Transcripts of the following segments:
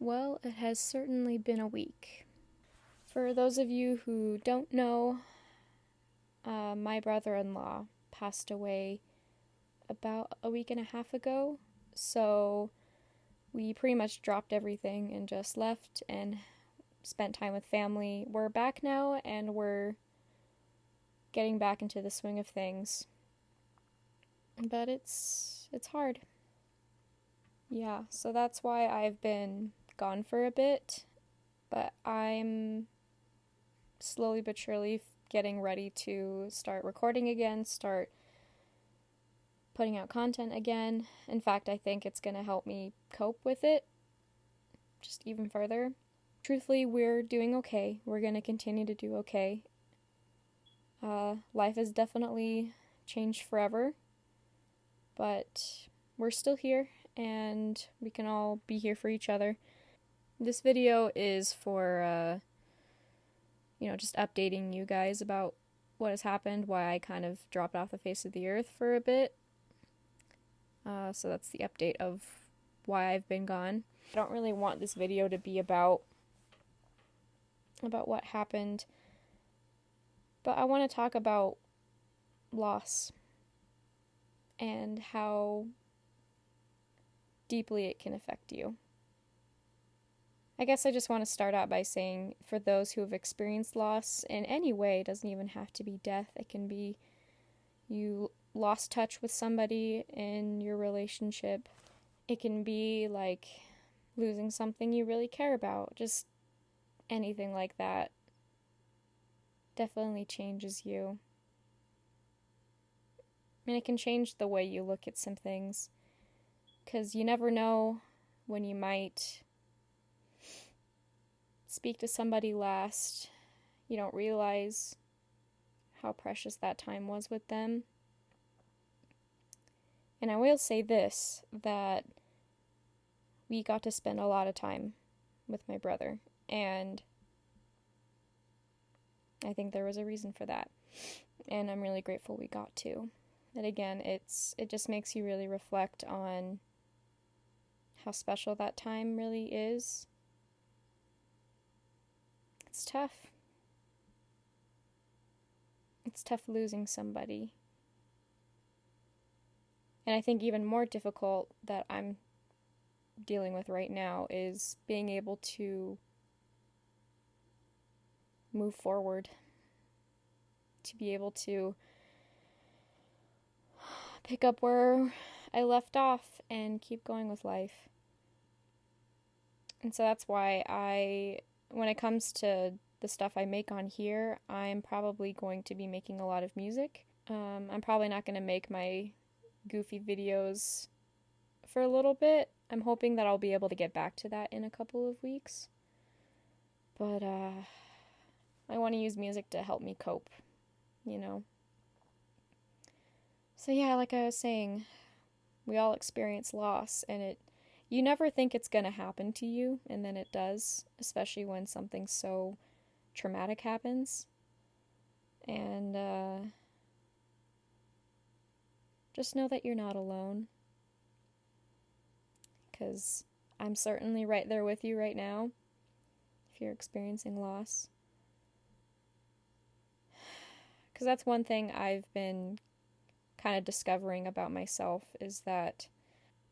Well, it has certainly been a week. For those of you who don't know, my brother-in-law passed away about a week and a half ago, so we pretty much dropped everything and just left and spent time with family. We're back now and we're getting back into the swing of things. But it's hard. Yeah, so that's why I've been gone for a bit, but I'm slowly but surely getting ready to start recording again, start putting out content again. In fact, I think it's going to help me cope with it just even further. Truthfully, we're doing okay. We're going to continue to do okay. Life has definitely changed forever, but we're still here and we can all be here for each other. This video is for, just updating you guys about what has happened, why I kind of dropped off the face of the earth for a bit. So that's the update of why I've been gone. I don't really want this video to be about what happened, but I want to talk about loss and how deeply it can affect you. I guess I just want to start out by saying, for those who have experienced loss in any way, it doesn't even have to be death. It can be you lost touch with somebody in your relationship. It can be like losing something you really care about. Just anything like that definitely changes you. And it can change the way you look at some things, because you never know when you might speak to somebody last. You don't realize how precious that time was with them. And I will say this, that we got to spend a lot of time with my brother, and I think there was a reason for that, and I'm really grateful we got to. And again, it just makes you really reflect on how special that time really is. It's tough. It's tough losing somebody. And I think even more difficult that I'm dealing with right now is being able to move forward, to be able to pick up where I left off and keep going with life. And so that's why when it comes to the stuff I make on here, I'm probably going to be making a lot of music. I'm probably not going to make my goofy videos for a little bit. I'm hoping that I'll be able to get back to that in a couple of weeks. But I want to use music to help me cope, So yeah, like I was saying, we all experience loss, and you never think it's going to happen to you, and then it does, especially when something so traumatic happens. And just know that you're not alone, because I'm certainly right there with you right now if you're experiencing loss. Because that's one thing I've been kind of discovering about myself, is that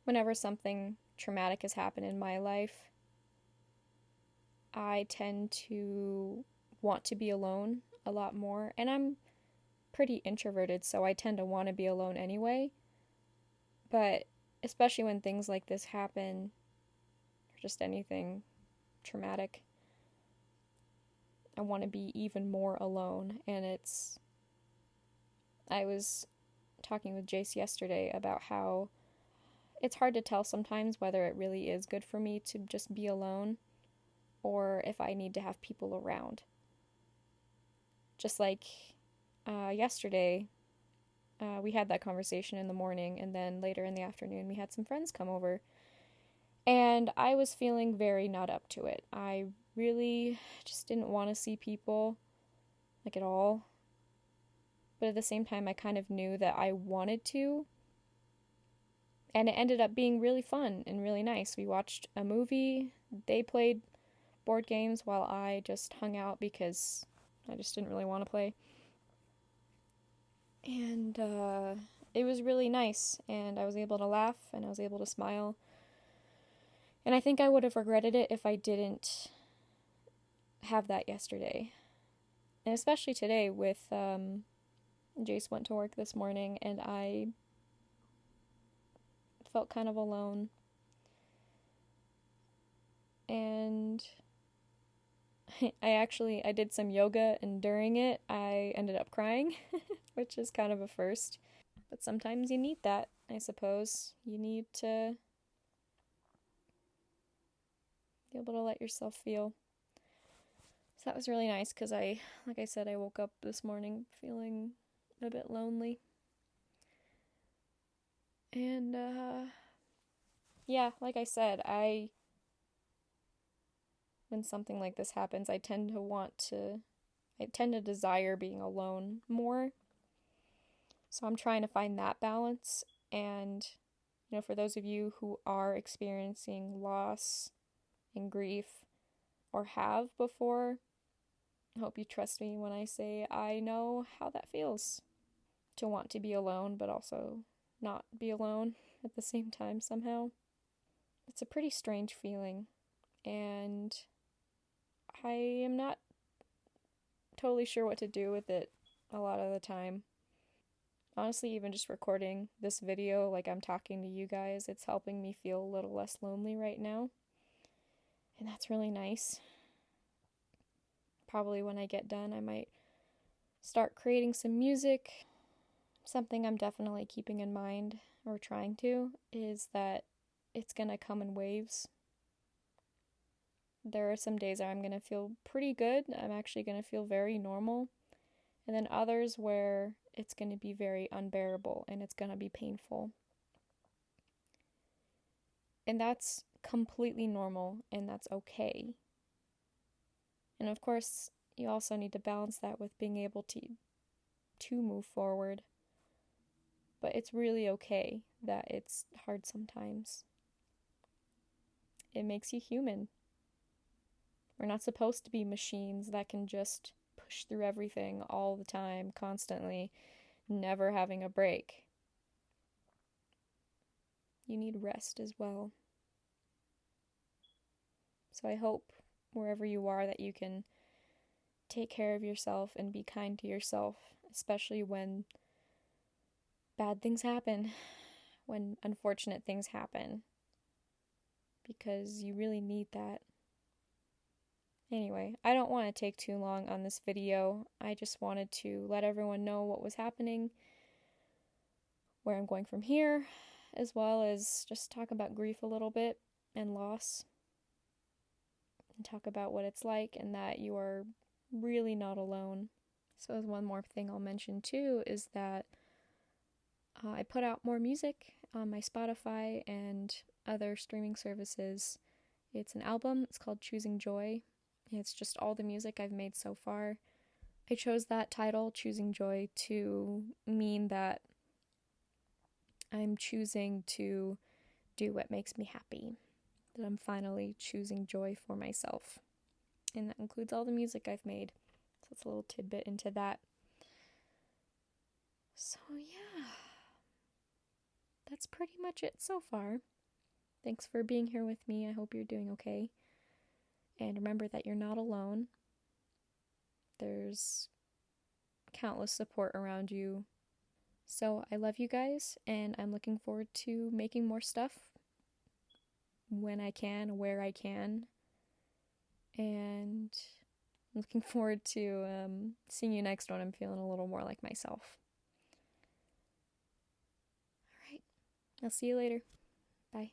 whenever something traumatic has happened in my life, I tend to want to be alone a lot more. And I'm pretty introverted, so I tend to want to be alone anyway. But especially when things like this happen, or just anything traumatic, I want to be even more alone. And I was talking with Jace yesterday about how it's hard to tell sometimes whether it really is good for me to just be alone or if I need to have people around. Just like yesterday, we had that conversation in the morning, and then later in the afternoon we had some friends come over, and I was feeling very not up to it. I really just didn't want to see people, like, at all. But at the same time, I kind of knew that I wanted to. And it ended up being really fun and really nice. We watched a movie They played board games while I just hung out because I just didn't really want to play. And it was really nice, and I was able to laugh and I was able to smile. And I think I would have regretted it if I didn't have that yesterday. And especially today with Jace went to work this morning and I felt kind of alone. And I did some yoga, and during it I ended up crying, which is kind of a first. But sometimes you need that, I suppose. You need to be able to let yourself feel. So that was really nice because like I said, I woke up this morning feeling a bit lonely. And yeah, like I said, when something like this happens, I tend to desire being alone more. So I'm trying to find that balance. And, for those of you who are experiencing loss and grief or have before, I hope you trust me when I say I know how that feels to want to be alone, but also not be alone at the same time somehow. It's a pretty strange feeling, and I am not totally sure what to do with it a lot of the time. Honestly, even just recording this video like I'm talking to you guys, it's helping me feel a little less lonely right now. And that's really nice. Probably when I get done, I might start creating some music. Something I'm definitely keeping in mind, or trying to, is that it's gonna come in waves. There are some days where I'm gonna feel pretty good. I'm actually gonna feel very normal. And then others where it's gonna be very unbearable and it's gonna be painful. And that's completely normal, and that's okay. And of course, you also need to balance that with being able to move forward. But it's really okay that it's hard sometimes. It makes you human. We're not supposed to be machines that can just push through everything all the time, constantly, never having a break. You need rest as well. So I hope wherever you are that you can take care of yourself and be kind to yourself, especially when bad things happen, when unfortunate things happen, because you really need that. Anyway, I don't want to take too long on this video. I just wanted to let everyone know what was happening, where I'm going from here, as well as just talk about grief a little bit and loss, and talk about what it's like and that you are really not alone. So as one more thing I'll mention too is that I put out more music on my Spotify and other streaming services. It's an album. It's called Choosing Joy. It's just all the music I've made so far. I chose that title, Choosing Joy, to mean that I'm choosing to do what makes me happy. That I'm finally choosing joy for myself. And that includes all the music I've made. So it's a little tidbit into that. So yeah, that's pretty much it so far. Thanks for being here with me. I hope you're doing okay. And remember that you're not alone. There's countless support around you. So I love you guys, and I'm looking forward to making more stuff when I can, where I can. And I'm looking forward to seeing you next when I'm feeling a little more like myself. All right. I'll see you later. Bye.